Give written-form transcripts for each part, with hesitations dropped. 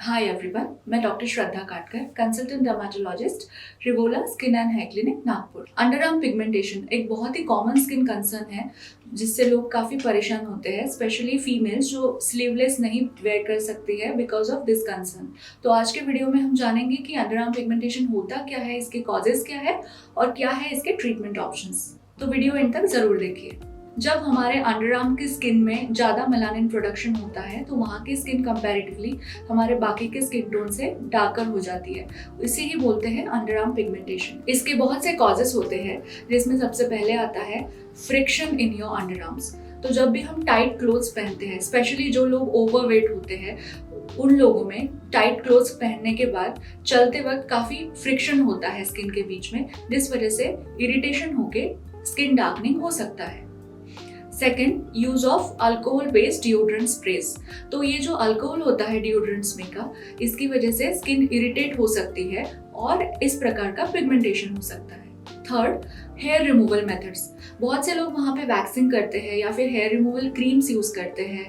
Hi everyone, मैं doctor Shraddha Katkar, consultant dermatologist, Rivola skin and hair clinic, Nagpur. Under arm pigmentation एक बहुत ही common skin concern है जिससे लोग काफ़ी परेशान होते हैं, स्पेशली फीमेल्स जो स्लीवलेस नहीं वेयर कर सकती है बिकॉज ऑफ दिस कंसर्न। तो आज के वीडियो में हम जानेंगे कि अंडर आर्म पिगमेंटेशन होता क्या है, इसके कॉजेज क्या है और क्या है इसके ट्रीटमेंट ऑप्शंस। तो वीडियो एंड तक ज़रूर देखिए। जब हमारे अंडरआर्म की स्किन में ज़्यादा मेलानिन प्रोडक्शन होता है तो वहाँ की स्किन कंपैरेटिवली हमारे बाकी के स्किन टोन से डार्कर हो जाती है। इसे ही बोलते हैं अंडरआर्म पिगमेंटेशन। इसके बहुत से कॉजेस होते हैं जिसमें सबसे पहले आता है फ्रिक्शन इन योर अंडरआर्म्स। तो जब भी हम टाइट क्लोथ्स पहनते हैं, स्पेशली जो लोग ओवरवेट होते हैं, उन लोगों में टाइट क्लोथ्स पहनने के बाद चलते वक्त काफ़ी फ्रिक्शन होता है स्किन के बीच में, जिस वजह से इरिटेशन होके स्किन डार्कनिंग हो सकता है। Second, use of alcohol based deodorant स्प्रेस। तो ये जो अल्कोहल होता है डिओड्रेंट्स में का, इसकी वजह से स्किन इरिटेट हो सकती है और इस प्रकार का पिगमेंटेशन हो सकता है। Third, hair removal methods. बहुत से लोग वहाँ पे वैक्सिंग करते हैं या फिर हेयर रिमूवल क्रीम्स यूज करते हैं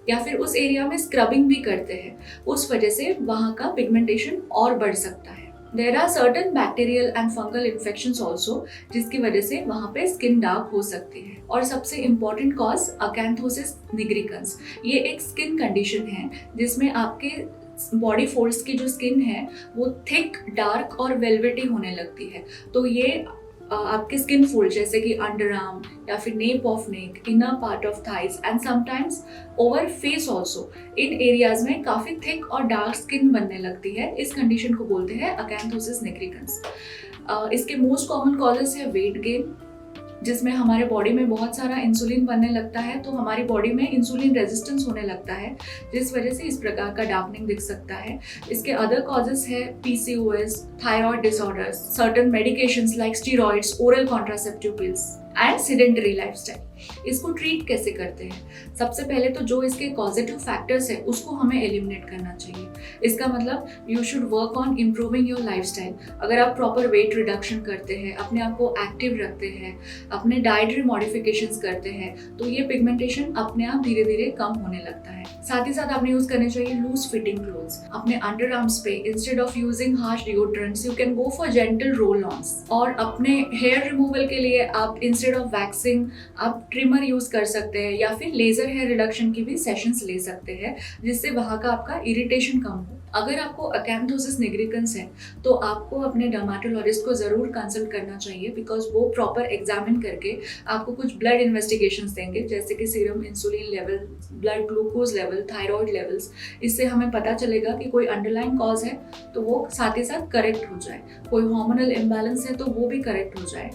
या फिर उस एरिया में स्क्रबिंग भी करते हैं। उस वजह से वहाँ का पिगमेंटेशन और बढ़ सकता है। There are certain bacterial and fungal infections also, जिसकी वजह से वहाँ पे स्किन डार्क हो सकती है। और सबसे इम्पोर्टेंट कॉज अकैंथोसिस निग्रिकन्स। ये एक स्किन कंडीशन है जिसमें आपके बॉडी फोल्ड्स की जो स्किन है वो थिक, डार्क और वेलवेटी होने लगती है। तो ये आपके स्किन फोल्ड जैसे कि अंडर आर्म या फिर nap of neck, inner part of thighs and sometimes over face also, in areas में काफ़ी थिक और डार्क स्किन बनने लगती है। इस कंडीशन को बोलते हैं अकैंथोसिस निग्रिकन्स। इसके मोस्ट कॉमन कॉजेस है वेट गेन, जिसमें हमारे बॉडी में बहुत सारा इंसुलिन बनने लगता है, तो हमारी बॉडी में इंसुलिन रेजिस्टेंस होने लगता है, जिस वजह से इस प्रकार का डार्कनिंग दिख सकता है। इसके अदर कॉजेस है PCOS, thyroid disorders, certain medications like steroids, oral contraceptive pills and sedentary lifestyle. इसको ट्रीट कैसे करते हैं? सबसे पहले तो जो इसके पॉजिटिव फैक्टर्स है उसको हमें एलिमिनेट करना चाहिए। इसका मतलब you should work on improving your lifestyle. अगर आप प्रॉपर वेट रिडक्शन करते हैं, अपने आप को एक्टिव रखते हैं, अपने डाइटरी मॉडिफिकेशंस करते हैं, तो ये पिगमेंटेशन अपने आप धीरे धीरे कम होने लगता है। साथ ही साथ आपने यूज करने चाहिए लूज फिटिंग क्लोथ्स। अपने अंडर आर्म्स पे instead of using harsh deodorants you can go for gentle roll ons. और अपने हेयर रिमूवल के लिए आप इंस्टेड ऑफ वैक्सिंग आप ट्रिमर यूज कर सकते हैं या फिर लेजर हेयर रिडक्शन की भी सेशंस ले सकते हैं, जिससे वहाँ का आपका इरिटेशन कम हो। अगर आपको अकैंथोसिस निग्रिकन्स है तो आपको अपने डर्मेटोलॉजिस्ट को ज़रूर कंसल्ट करना चाहिए, बिकॉज वो प्रॉपर एग्जामिन करके आपको कुछ ब्लड इन्वेस्टिगेशंस देंगे, जैसे कि serum insulin level, blood glucose level, thyroid levels. इससे हमें पता चलेगा कि कोई अंडरलाइन कॉज है तो वो साथ ही साथ करेक्ट हो जाए, कोई हार्मोनल इम्बैलेंस है तो वो भी करेक्ट हो जाए।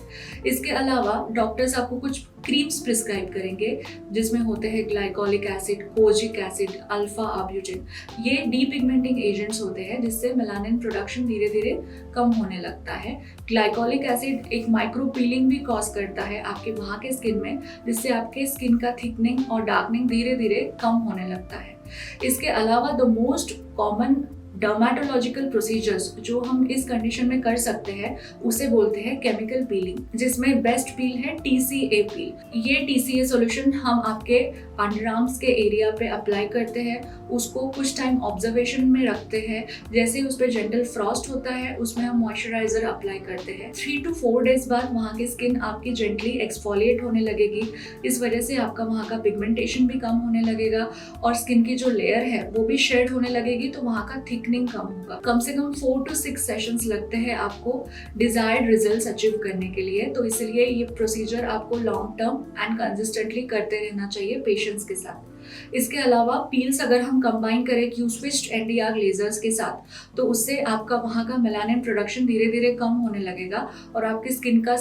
इसके अलावा डॉक्टर्स आपको कुछ क्रीम्स प्रिस्क्राइब करेंगे जिसमें होते हैं glycolic acid, kojic acid, alpha arbutin. ये डीपिगमेंटिंग एजेंट्स होते हैं जिससे मेलानिन प्रोडक्शन धीरे धीरे कम होने लगता है। ग्लाइकोलिक एसिड एक माइक्रो पीलिंग भी कॉज करता है आपके वहाँ के स्किन में, जिससे आपके स्किन का थिकनिंग और डार्कनिंग धीरे धीरे कम होने लगता है। इसके अलावा the most common dermatological procedures जो हम इस कंडीशन में कर सकते हैं उसे बोलते हैं केमिकल पीलिंग, जिसमें बेस्ट पील है TCA पील। ये TCA सॉल्यूशन हम आपके अंडरआर्म्स के एरिया पे अप्लाई करते हैं, उसको कुछ टाइम ऑब्जर्वेशन में रखते हैं। जैसे ही उस पर जेंटल फ्रॉस्ट होता है उसमें हम मॉइस्चराइजर अप्लाई करते हैं। 3 to 4 डेज बाद वहाँ की स्किन आपकी जेंटली एक्सफोलिएट होने लगेगी। इस वजह से आपका वहाँ का पिगमेंटेशन भी कम होने लगेगा और स्किन की जो लेयर है वो भी शेड होने लगेगी, तो वहाँ का थिकनिंग कम होगा। कम से कम 4 to 6 सेशंस लगते हैं आपको डिजायर्ड रिजल्ट्स अचीव करने के लिए। तो इसलिए ये प्रोसीजर आपको लॉन्ग टर्म एंड कंसिस्टेंटली करते रहना चाहिए पेशेंस के साथ। इसके अलावा पील्स अगर हम कंबाइन करें क्यू-स्विच्ड NdArc लेजर्स के साथ तो उससे आपका वहाँ का मेलानिन प्रोडक्शन धीरे धीरे कम होने लगेगा और आपकी स्किन का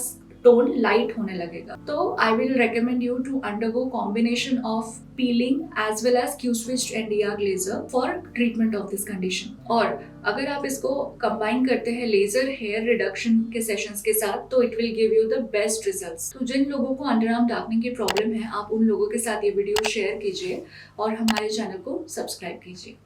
टोन लाइट होने लगेगा। तो I will recommend you to undergo combination of peeling as well as Q switched NdArc laser for treatment of this condition. और अगर आप इसको कंबाइन करते हैं लेजर हेयर रिडक्शन के सेशंस के साथ तो it will give you the best results. तो जिन लोगों को अंडरआर्म डार्कनिंग की प्रॉब्लम है, आप उन लोगों के साथ ये वीडियो शेयर कीजिए और हमारे चैनल को सब्सक्राइब कीजिए।